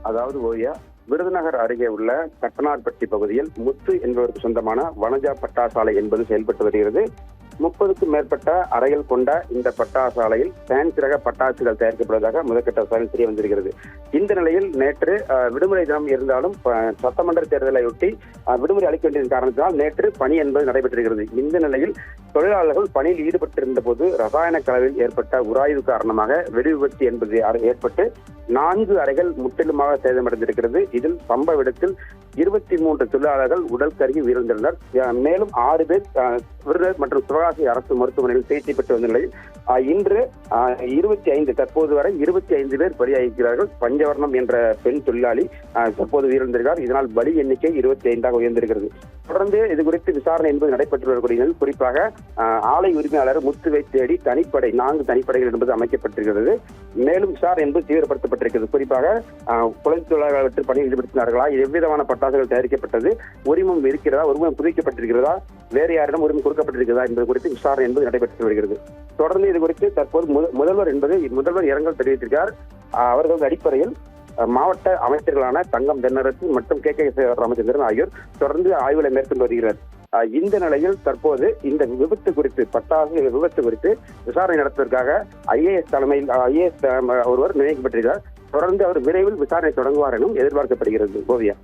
அதாவது ஓவியா, விருதுநகர் அருகே உள்ள கட்டனார்பட்டி பகுதியில் முத்து என்பவருக்கு சொந்தமான வனஜா பட்டாசாலை என்பது செயல்பட்டு வருகிறது. 30க்கும் மேற்பட்ட அறைகள் கொண்ட இந்த பட்டாசாலையில் ஃபேன்சி ரக பட்டாசுகள் தயாரிக்கப்படுவதாக முதற்கட்ட விசாரணை தெரிய வந்திருக்கிறது. இந்த நிலையில் நேற்று விடுமுறை தினம் இருந்தாலும் சட்டமன்ற தேர்தலையொட்டி விடுமுறை அளிக்க வேண்டிய காரணத்தினால் நேற்று பணி என்பது நடைபெற்றிருக்கிறது. இந்த நிலையில் தொழிலாளர்கள் பணியில் ஈடுபட்டிருந்த போது ரசாயன கலவையில் ஏற்பட்ட உராய்வு காரணமாக வெடி விபத்து என்பது ஏற்பட்டு 4 அறைகள் முற்றிலுமாக சேதமடைந்திருக்கிறது. இதில் சம்பவ இடத்தில் 23 தொழிலாளர்கள் உடல் கருகி உயிரிழந்தனர். மேலும் 6 பேர் விருதுநகர் மற்றும் சிவகாசி அரசு மருத்துவமனையில் சிகிச்சை பெற்று வந்த நிலையில் இன்று 25 தற்போது வரை 25 பேர் பலியாகிறார்கள். பஞ்சவர்ணம் என்ற பெண் தொழிலாளி தற்போது உயிரிழந்திருக்கிறார். இதனால் பலி எண்ணிக்கை 25ஆக உயர்ந்திருக்கிறது. தொடர்ந்து இது குறித்து விசாரணை என்பது நடைபெற்று வரக்கூடிய குறிப்பாக ஆலை உரிமையாளர் முத்துவை தேடி 4 தனிப்படைகள் என்பது அமைக்கப்பட்டிருக்கிறது. மேலும் விசாரணை என்பது தீவிரப்படுத்தப்பட்டிருக்கிறது. குறிப்பாக குழந்தை தொழிலாளர்கள் பணியில் ஈடுபடுத்தினார்களா, எவ்விதமான பட்டாசுகள் தயாரிக்கப்பட்டது, உரிமம் இருக்கிறதா, உரிமம் புதுப்பிக்கப்பட்டிருக்கிறதா, வேறு யாரிடம் உரிமம் கொடுக்கப்பட்டிருக்கிறதா என்பது குறித்து விசாரணை என்பது நடைபெற்று வருகிறது. தொடர்ந்து இது குறித்து தற்போது முதல்வர் இரங்கல் தெரிவித்திருக்கிறார். அவர்களது அடிப்படையில் மாவட்ட அமைச்சர்களான தங்கம் தென்னரசு மற்றும் கே ராமச்சந்திரன் ஆகியோர் தொடர்ந்து ஆய்வுகளை மேற்கொண்டு வருகிறார். இந்த நிலையில் தற்போது இந்த பட்டாசு விபத்து குறித்து விசாரணை நடத்துவதற்காக ஐஏஎஸ் ஒருவர் நியமிக்கப்பட்டிருக்கிறார். தொடர்ந்து அவர் விரைவில் விசாரணை தொடங்குவார் எனவும் எதிர்பார்க்கப்படுகிறது. ஓவியா.